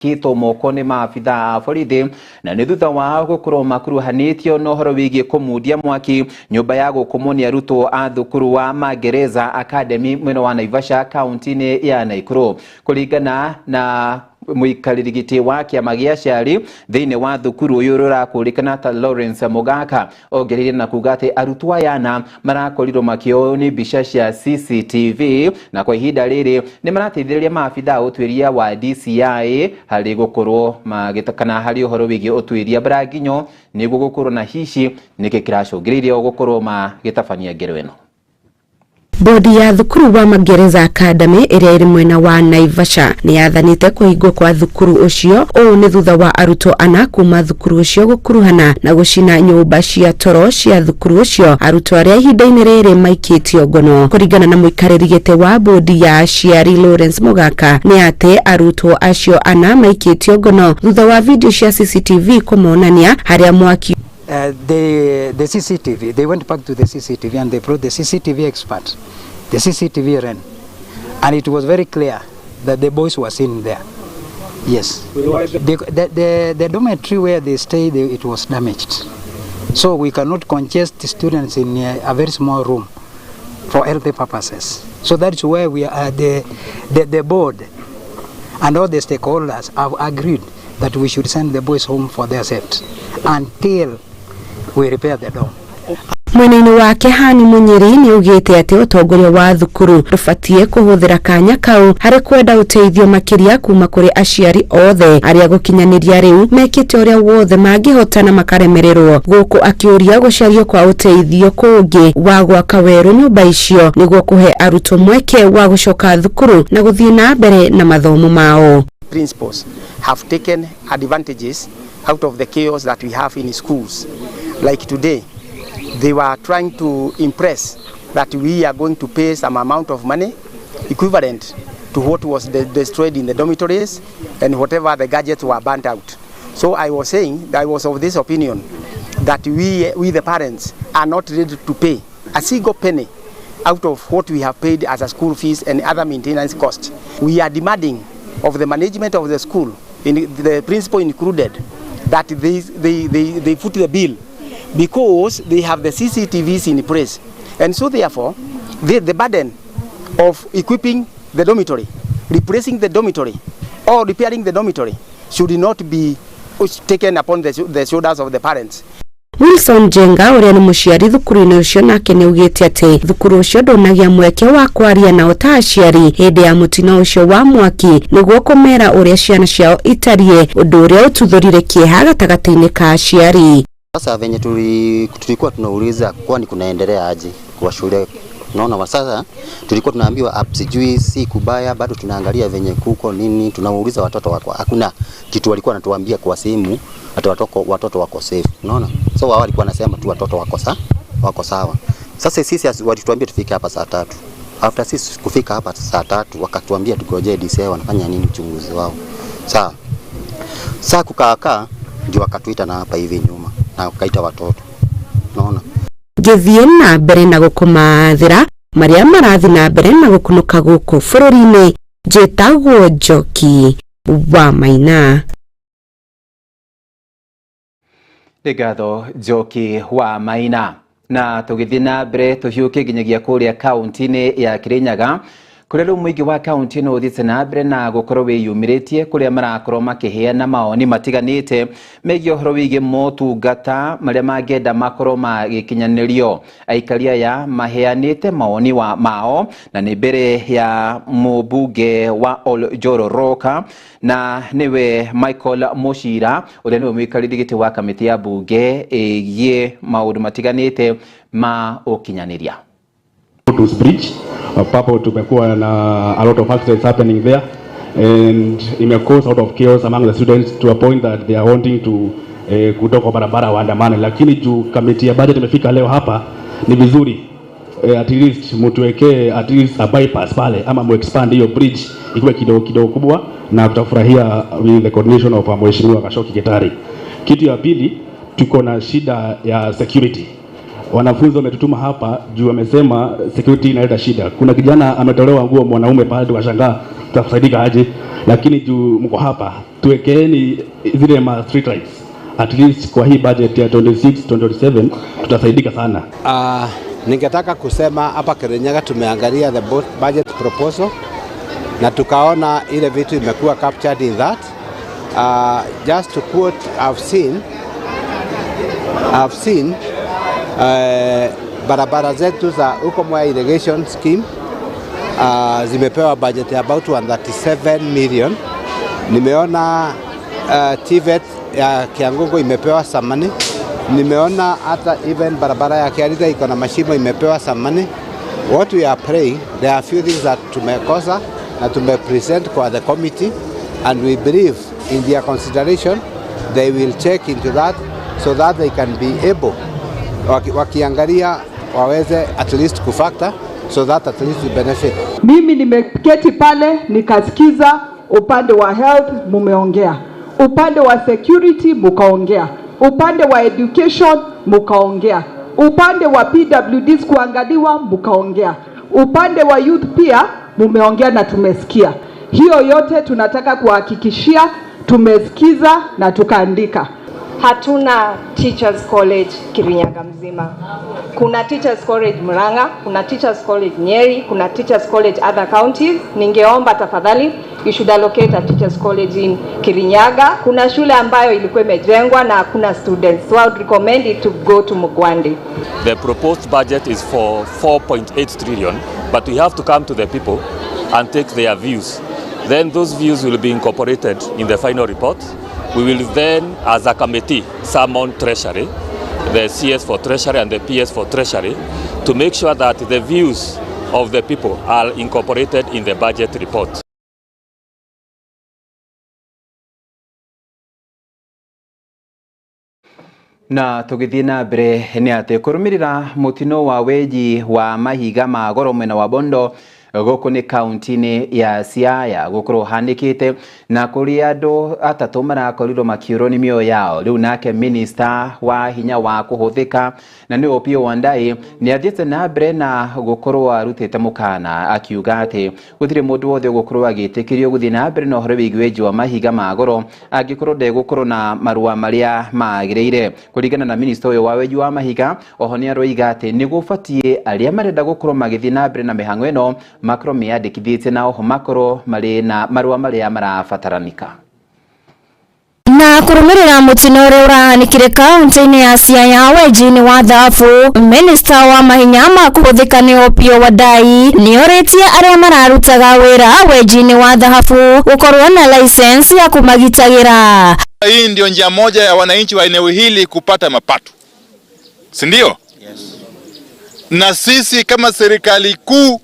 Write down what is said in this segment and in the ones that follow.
kito moko ni maabitha a borithi na ni thutha wa gukorwo makuruhanitio no horo wigie kumudia mwaki nyumba ya gukomonia arutwo a thukuru wa Magereza Academy mwena wa Naivasha kaunti-ini ya Naikuru. Kuringana na muikariri giti wa kiama gia aciari thiini wa thukuru uyu rurakurikana ta Lawrence Mogaka ongerire na kuga ati arutwo ayana marakorirwo makioyo ni mbica cia CCTV na kwa ihinda riri ni marateithĩrĩria maabitha utwiria wa DCI hari gukorwo magitakana hari uhoro wigie utwiria braginyo niguo gukorwo na hici niki kiracungiririe gukorwo magitabania ngero ino. Bodi ya thukuru wa Magereza Academy iria iri mwena wa Naivasha ni yathanite kuhingwo kwa thukuru ucio o ni thutha wa arutwo ana kuma thukuru ucio gukuruhana na gucina nyumba cia toro cia thukuru ucio. Arutwo aria ihinda-ini riri maikitio ngono. Kuringana na muikariri giti wa bodi ya aciari Lawrence Mogaka ni ati arutwo acio ana maikitio ngono thutha wa video cia CCTV kumonania haria mwaki the CCTV, they went back to the CCTV and they brought the CCTV expert. The CCTV ran, and it was very clear that the boys were seen there. Yes, the dormitory where they stayed, it was damaged, so we cannot congest the students in a very small room for healthy purposes. So that's where we are. The board and all the stakeholders have agreed that we should send the boys home for their safety until we repair the dome. Mwena-ini wake Hani Munyiri ni ugite ati utongoria wa thukuru rubatie kuhuthira kanya kau hari kwenda uteithio makiria kuma kuri aciari othe aria gukinyaniria riu mekite uria wothe mangihotana makaremererwo guku akiuria gucario kwa uteithio kungi wa gwaka weru nyumba icio niguo kuhe arutwo mweke wa gucoka thukuru na guthie na mbere na mathomo mao. Principals have taken advantages out of the chaos that we have in schools. Like today, they were trying to impress that we are going to pay some amount of money equivalent to what was destroyed in the dormitories and whatever the gadgets were burnt out. So I was saying, I was of this opinion that we the parents are not ready to pay a single penny out of what we have paid as a school fees and other maintenance costs. We are demanding of the management of the school, the principal included, that they foot the bill, because they have the CCTVs in place. And so therefore, the burden of equipping the dormitory, replacing the dormitory, or repairing the dormitory should not be taken upon the shoulders of the parents. Wilson Jenga uria ni muciari thukuru-ini ucio nake ni ugite ati thukuru ucio ndonagia mweke wa kwaria na ta aciari hindi ya mutino ucio wa mwaki niguo kumera uria ciana ciao itarie undu uria ututhurire kieha gatagati-ini ka aciari. Sasa venye tulikuwa tunauliza kwani kunaendelea aje kwa shule. Naona sasa tulikuwa tunaambiwa sijui si kubaya, bado tunaangalia venye kuko nini, tunauliza watoto wako. Hakuna kitu walikuwa wanatuambia kwa simu ati watoto wako safe. Unaona? So wao walikuwa wanasema tu watoto wako sawa. Sasa sisi walituambia tufike hapa saa 3. After sisi kufika hapa saa 3 wakatuambia tugoje DCI wanafanya nini uchunguzi wao. Sawa. Sasa kukaa ndio wakatuita na hapa hivi nyuma na wakaita watoto. Unaona? Githie na mbere na gukumathira maria marathi na mbere na gukunuka guku bururi-ini. Njitagwo Njoki wa Maina. Ngatho Njoki wa Maina. Na tugithie na mbere tuhiuke nginyagia kuria kaunti-ini ya Kirinyaga kuria muingi wa kaunti no uthite na mbere na gukorwo wiyumiritie kuria marakorwo makiheana maoni matiganite megie uhoro wigie motungata maria mangenda makorwo magikinyanirio. Aikaria ya maheanite maoni mao na ni mbere ya mubunge wa Oljororoka na niwe Michael Muchira uria niwe muikariri giti wa kamiti ya bunge igie maundu matiganite ma ukinyaniria. Bridge papo tumekuwa na a lot of accidents happening there and it cause out of chaos among the students to a point that they are wanting to kutoka barabara waandamane, lakini juu kamiti ya budget imefika leo hapa ni vizuri at least mtuwekee at least a bypass pale ama mu expand hiyo bridge ikiwa kidogo kubwa, na tutafurahia with the coordination of Mheshimiwa Kashoki Gitari. Kitu ya pili, tuko na shida ya security. Wanafunzi wametutuma hapa juu wamesema security inaleta shida. Kuna kijana ametolewa nguo mwanaume pale, tukashangaa tutafaidika aje. lakini juu mko hapa tuwekeeni zile ma street lights at least kwa hii budget ya 26-27 tutasaidika sana. Ningetaka kusema hapa Kirinyaga tumeangalia the budget proposal na tukaona ile vitu imekuwa captured in that. Just to quote, I've seen barabara zetu za huko Mwea irrigation scheme zimepewa budget ya about 137 million. Nimeona TVET ya Kiangungu imepewa some money. Nimeona hata even barabara ya Kiarida iko na mashimo imepewa some money. What we are praying, there are few things that tumekosa na tumepresent kwa the committee, and we believe in their consideration they will check into that so that they can be able wakiangalia waweze at least kufactor so that at least we benefit. Mimi nimeketi pale nikasikiza upande wa health mumeongea, upande wa security mukaongea, upande wa education mukaongea, upande wa PWDs kuangaliwa mukaongea, upande wa youth pia mumeongea na tumesikia. Hiyo yote tunataka kuhakikishia tumesikiza na tukaandika. Hatuna Teachers College Kirinyaga mzima. Kuna Teachers College Murang'a, kuna Teachers College Nyeri, kuna Teachers College other counties. Ningeomba tafadhali you should allocate a Teachers College in Kirinyaga. Kuna shule ambayo ilikuwa imejengwa na hakuna students. So I would recommend it to go to Mugwandi. The proposed budget is for 4.8 trillion, but we have to come to the people and take their views. Then those views will be incorporated in the final report. We will then, as a committee, summon Treasury, the CS for Treasury and the PS for Treasury, to make sure that the views of the people are incorporated in the budget report. Na tugithii na mbere ni ati kurumirira mutino wa weji wa mahiga ma goro mwena wa Bondo guku ni kaunti-ini ya Siaya gukorwo hanikite na kuri andu atatu marakorirwo makiurwo ni mioyo yao. Riu nake minister wa hinya wa kuhuthika na ni Opiyo Wandayi ni athiete na mbere na gukorwo arutite mukana akiuga ati gutire mundu wothe gukorwo agitikirio guthii na mbere na uhoro wigi weji wa mahiga ma goro angikorwo ndegukorwo na marua maria magiriire. Kuringana na minister uyu wa weji wa mahiga, oho ni aroiga ati ni gubatie aria marenda gukorwo magithii na mbere na mihango ino makoro meyandikithĩtie na oho makoro marĩ na marua marĩa marabataranĩka. Na kurumirira mutino uria urahanikire kaunti-ini ya Siaya weji-ini wa thahabu, minister wa mahinya ma kuhuthika ni Opiyo Wandayi ni oritie aria mararutaga wira weji-ini wa thahabu gukorwo na license ya kumagitagira. Hii ndio njia moja ya wananchi wa eneo hili kupata mapato, si ndio? Yes. Na sisi kama serikali kuu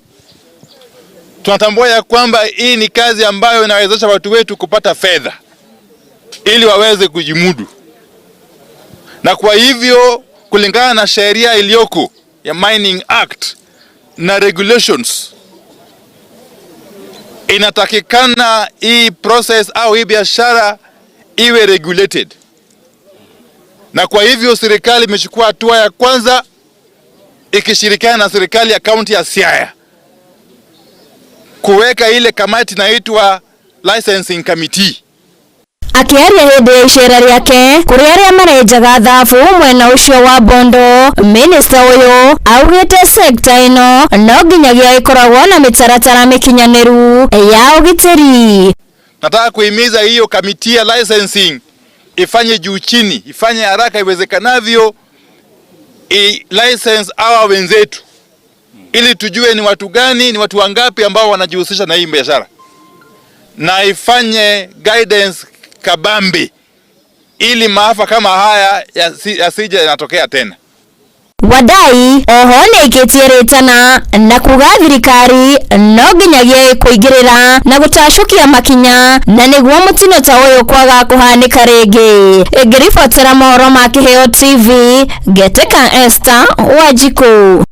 tunatambua ya kwamba hii ni kazi ambayo inawezesha watu wetu kupata fedha ili waweze kujimudu. Na kwa hivyo kulingana na sheria iliyoko ya Mining Act na regulations, inatakikana hii process au hii biashara iwe regulated. Na kwa hivyo serikali imechukua hatua ya kwanza ikishirikiana na serikali ya kaunti ya Siaya kuweka ile kamati inaitwa licensing committee. Akiaria hindi ya icera riake kuri aria marenjaga thahabu mwena ucio wa Bondo, minister uyu augite sekta ino no nginyagia ikoragwo na mitaratara mikinyaniru ya ugitiri. Nataka kuhimiza hiyo kamiti ya licensing ifanye juu chini, ifanye haraka iwezekanavyo, license hawa wenzetu ili tujue ni watu gani, ni watu wangapi ambao wanajihusisha na hii biashara, na ifanye guidance kabambi ili maafa kama haya yasije yanatokea tena. Wandayi oho niikitie ritana na kuga thirikari no nginyagia kuingirira na gutacukia makinya na niguo mutino ta uyu kwaga kuhanika ringi. Ngiribotera mohoro ma Kiheo TV, Ngetĩka Esther Wanjiku.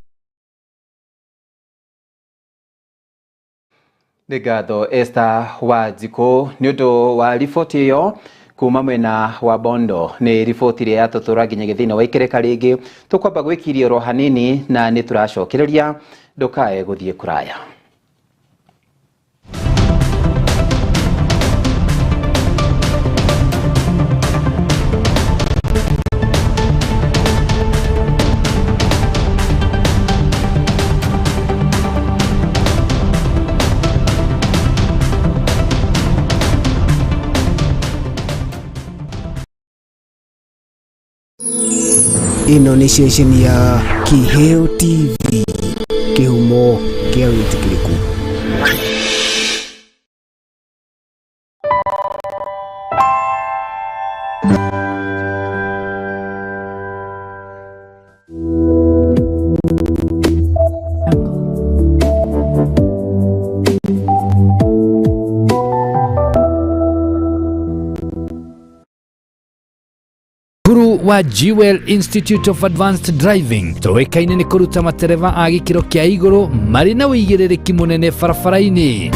Ngatho Esther Wanjiku ni undu wa riboti iyo kuma mwena wa Bondo. Ni riboti iria yatutura nginya githina wa ikereka ringi. Tukwamba gwikiria ro hanini na ni turacokereria, ndukae guthie kuraya. Ino ni station ya Kiheo TV, kihumo kia witikiriku. wa Jewel Institute of Advanced Driving toekaine ni kuruta matereva a gikiro kia iguru mari na wigiririki munene barabara-ini.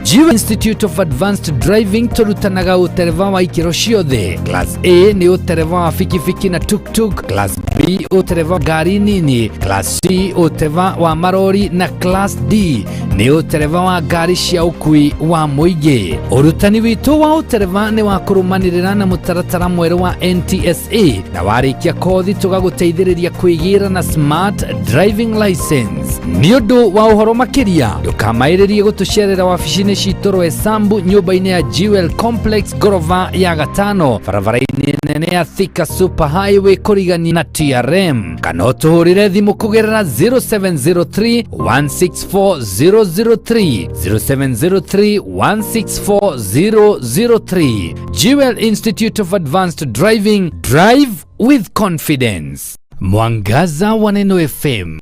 Jewel Institute of Advanced Driving turutanaga utereva wa ikiro ciothe. Class A ni utereva wa fikifiki na tuk-tuk, Class B utereva wa gari nini, Class C utereva wa marori na Class D ni utereva wa gari cia ukui wa muingi. Urutani witu wa utereva ni wa kurumanirira na mutaratara mweru wa NTSA na warikia kothi tugaguteithiriria kwigira na Smart Driving License. Ni undu wa uhoro makiria ndukamairirie gutucerera wabici-ini citoro Esambu nyumba-ini ya Jewel Complex gorova ya gatano barabara-ini nene ya Thika Super Highway kurigani na TRM. Kana utuhurire thimu kugerera 0703 164 003 0703 164 003. Jewel Institute of Advanced Driving, drive with confidence. Mwangaza wa Neno FM,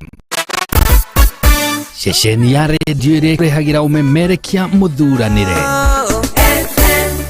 shesheni ya redio irehagira umemerekia muthuranire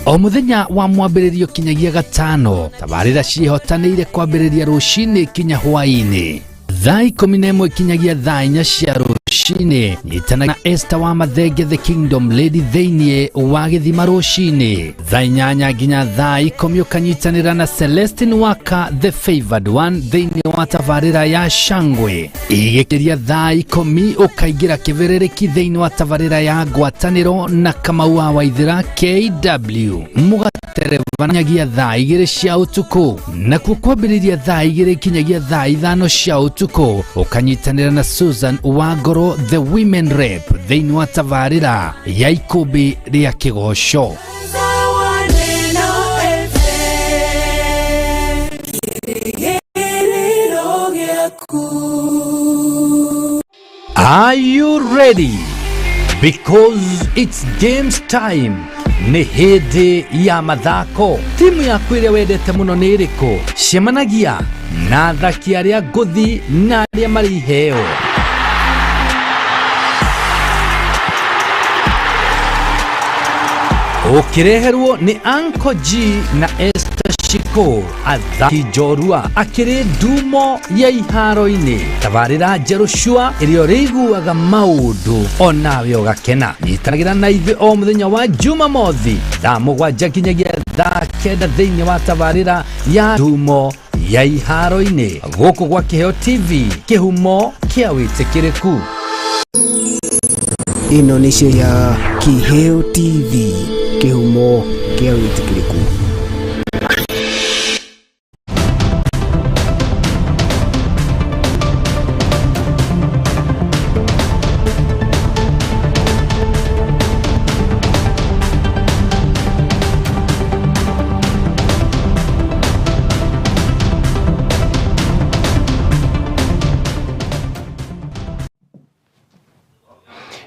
o muthenya wa mwambiririo kinyagia gatano. Tabarira cihotanire kwambiriria rucini kinya hwaini thaa 11 kinyagia thaa 4 cia rucini. Nyitana na Esther wa Mathenge the Kingdom Lady theinie wa Githima rucini thaa 8 nginya thaa 10 ukanyitanira na Celestine Waka the Favored One theinie wa tabarira ya Shangwe. Igikiria thaa 10 ukaingira kiverereki theinie wa tabarira ya Ngwataniro na Kamau wa Waithira KW. Mugatereva nyagia thaa 2 cia utuku na kukwambiriria thaa 2 kinyagia thaa 5 cia utuku ukanyitanira na Susan Wagoro the Women Rep theinie wa tabarira ya Ikumbi ria Kigosho. Are you ready? Because it's games time. Ni hede ya mathako. Timu yaku iria wendete muno ni iriku? Cemanagia na athaki aria nguthi na aria mari heo. Ukireherwo ni Uncle G na Esther Shiko, athaki njorua akiri ndumo ya iharo-ini. Tabarira Jerushua irio riguaga maundu onawe ugakena. Nyitanagira na ithuĩ o muthenya wa Jumamothi thaa 7 kinyagia thaa 9 thĩinĩ wa tabarira ya ndumo ya iharo-ini guku gwa Kiheo TV, kihumo kia witikiriku. Ino ni cio ya Kiheo TV, kihumo kia witikiriku.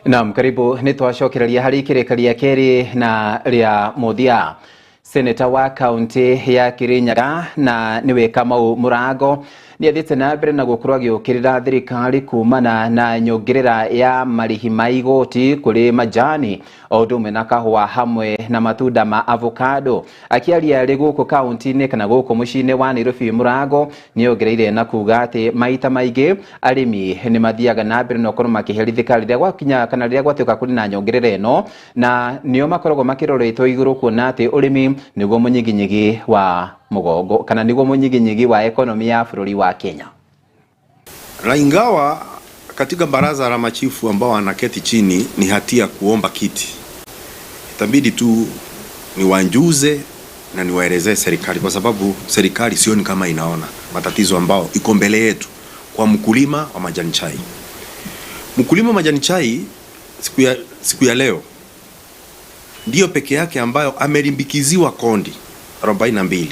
Naam, karibu nitwacokereria hari kirekeria keri na ria muthia. Seneta wa kaunti ya Kirinyaga na niwe Kamau Murago ni athite na mbere na gukorwo agiukirira thirikari kumana na nyongerera ya marihi ma igoti kuri majani o ndume na kahua hamwe na matunda ma avocado. Akiaria ri guku kaunti-ini kana guku mucii-ini wa Nairobi, Murago ni ongereire na kuga ati maita maingi arimi ni mathiaga na mbere na gukorwo makiherithika riria gwakinya kana riria gwatuika kuri na nyongerera ino, na nio makoragwo makiroretwo iguru kuona ati urimi niguo munyiginyigi wa mugongo kana niguo munyiginyigi wa ekonomi ya bururi wa Kenya. Na ingawa katika baraza la machifu ambao wanaketi chini ni hatia kuomba kiti, itabidi tu niwanjuze na niwaelezee serikali, kwa sababu serikali sioni kama inaona matatizo ambao iko mbele yetu kwa mkulima wa majani chai. Mkulima wa majani chai siku ya leo ndio peke yake ambayo amelimbikiziwa kondi 42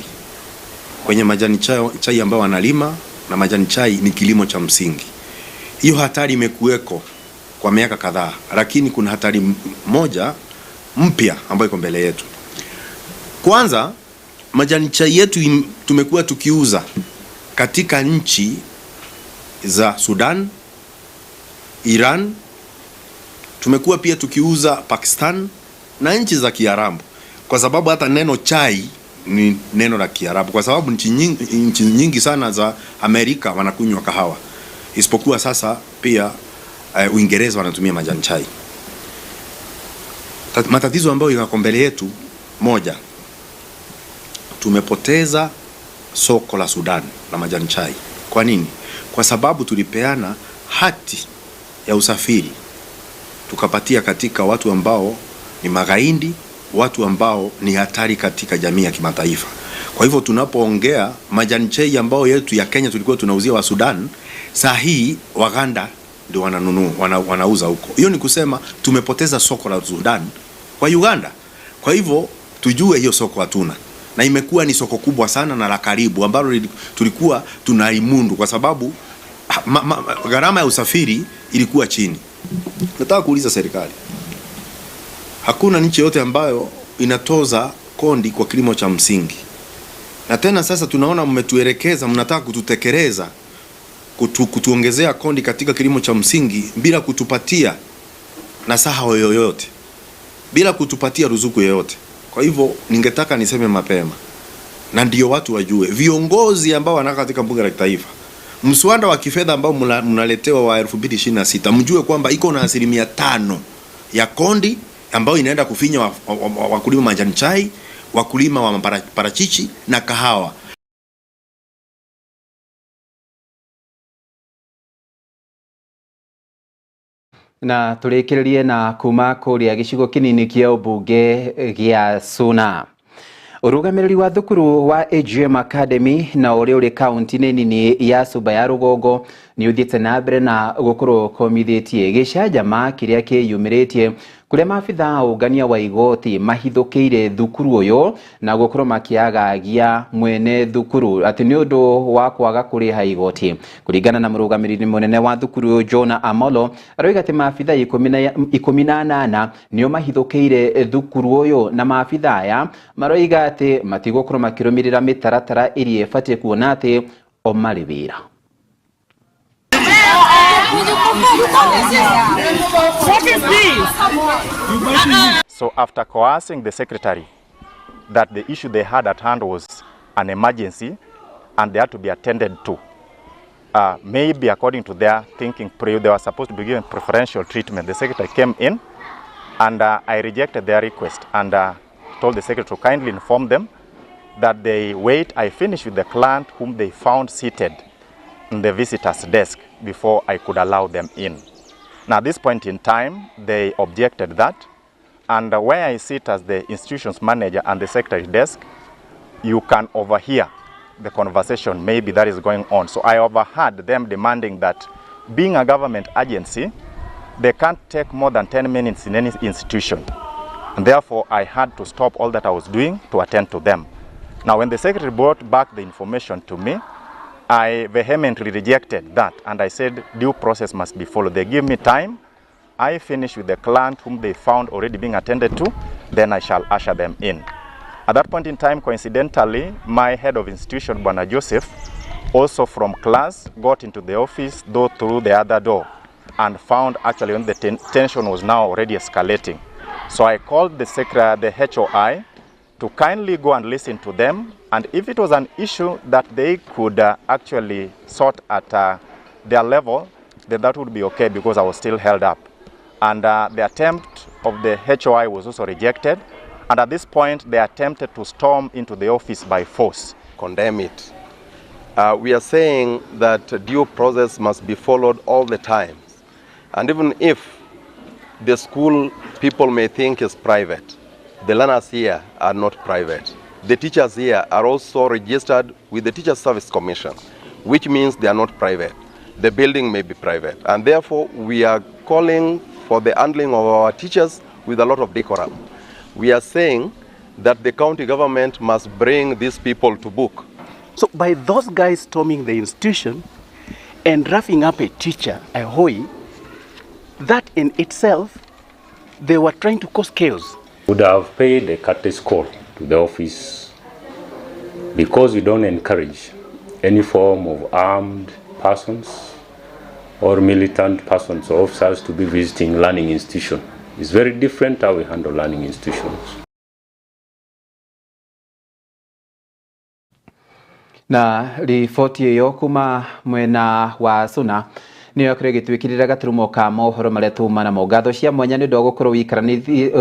kwenye majani chai ambao wanalima, na majani chai ni kilimo cha msingi. Hiyo hatari imekuweko kwa miaka kadhaa, lakini kuna hatari moja mpya ambayo iko mbele yetu. Kwanza, majani chai yetu tumekuwa tukiuza katika nchi za Sudan, Iran, tumekuwa pia tukiuza Pakistan na nchi za Kiarabu, kwa sababu hata neno chai ni neno la Kiarabu, kwa sababu nchi nyingi sana za Amerika wanakunywa kahawa, isipokuwa sasa pia Uingereza wanatumia majani chai. Matatizo ambayo yako mbele yetu, moja, tumepoteza soko la Sudan la majani chai. Kwa nini? Kwa sababu tulipeana hati ya usafiri tukapatia katika watu ambao ni magaidi, watu ambao ni hatari katika jamii ya kimataifa. Kwa hivyo tunapoongea majani chai ambao yetu ya Kenya tulikuwa tunauzia wa Sudan, saa hii Waganda ndio wanauza huko. Hiyo ni kusema tumepoteza soko la Sudan kwa Uganda. Kwa hivyo tujue hiyo soko hatuna, na imekuwa ni soko kubwa sana na la karibu ambalo tulikuwa tunaimundu kwa sababu gharama ya usafiri ilikuwa chini. Nataka kuuliza serikali, hakuna nchi yote ambayo inatoza kondi kwa kilimo cha msingi, na tena sasa tunaona mmetuelekeza, mnataka kututekeleza kutuongezea kondi katika kilimo cha msingi bila kutupatia nasaha yoyote, bila kutupatia ruzuku yoyote. Kwa hivyo ningetaka niseme mapema, na ndio watu wajue, viongozi ambao wanaka katika bunge la kitaifa, mswada wa kifedha ambao mnaletewa wa 2026, mjue kwamba iko na 5% ya kondi ambao inaenda kufinya wakulima majani chai, wakulima wa parachichi na kahawa. Na turekererie na kuma kuria gicigo kinini kia ubunge gia Suna. Urugamiriri wa thukuru wa AGM Academy na uri kaunti-ini nini ya Suba ya Rugongo ni uthiite na mbere na gukuru komithitie gicanjama kiria kiyumiritie kuria maabitha ungania wa igoti mahithukiire thukuru uyu na gukuru makiagagia mwene thukuru ati ni undu wa kwaga kuriha igoti. Kuringana na murugamiriri munene wa thukuru John Amolo, aroiga ati maabitha 18 nio mahithukiire thukuru uyu, na maabitha aya maroiga ati matigukuru makirumirira mitaratara iria ibatie kuona ati o mari wira. What is this? So after coercing the secretary that the issue they had at hand was an emergency and they had to be attended to, maybe according to their thinking, they were supposed to be given preferential treatment. The secretary came in and I rejected their request and told the secretary to kindly inform them that they wait. I finished with the client whom they found seated in the visitor's desk before I could allow them in. Now at this point in time, they objected that, and where I sit as the institution's manager and the secretary's desk, you can overhear the conversation maybe that is going on. So I overheard them demanding that, being a government agency, they can't take more than 10 minutes in any institution. And therefore, I had to stop all that I was doing to attend to them. Now, when the secretary brought back the information to me, I vehemently rejected that, and I said due process must be followed. They give me time. I finish with the client whom they found already being attended to, then I shall usher them in. At that point in time, coincidentally, my head of institution, Bwana Joseph, also from class, got into the office, though through the other door, and found actually when the tension was now already escalating. So I called the secretary, the HOI, to kindly go and listen to them, and if it was an issue that they could actually sort at their level, then that would be okay because I was still held up. And the attempt of the HOI was also rejected, and at this point they attempted to storm into the office by force. Condemn it. We are saying that due process must be followed all the time, and even if the school people may think is private, the learners here are not private. The teachers here are also registered with the Teachers Service Commission, which means they are not private. The building may be private, and therefore we are calling for the handling of our teachers with a lot of decorum. We are saying that the county government must bring these people to book So by those guys storming the institution and roughing up a teacher, a hoi, that in itself, they were trying to cause chaos. Would have paid a courtesy call to the office because we don't encourage any form of armed persons or militant persons or officers to be visiting learning institutions. It's very different how we handle learning institutions. Na riboti iyo kuma mwena wa Suna niyo kuregitwikirira gaturumo ka mohoro maria tumana mogatho cia mwanya ni ndogo kuro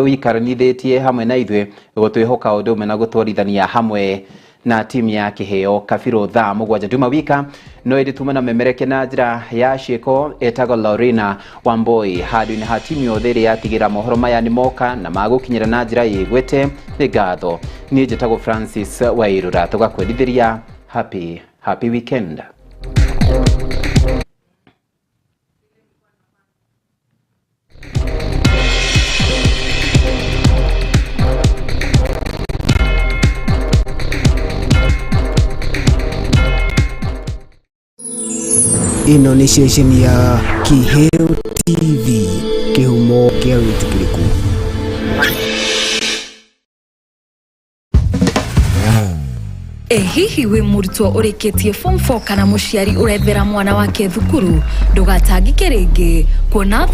wikaranithitie hamwe na ithwe gutwihoka undu mena gutwarithania hamwe na timu ya kiheo Kabiro thaa mugwanja nduma wika no iritumana memereke na njira ya ciiko etago Lorena Wamboi hadu-ini ha timu yothe iri yatigira mohoro maya ni moka na magukinyira na njira yigwete ni ngatho ni njetago Francis Wairura tugakwerithiria happy weekend. Ino ni ceceni ya Kiheo TV, kihumo kia witikiriku. Hihi we murutwo urikitie form 4 kana muciari urethera mwana wake thukuru ndugatangike ringi kuona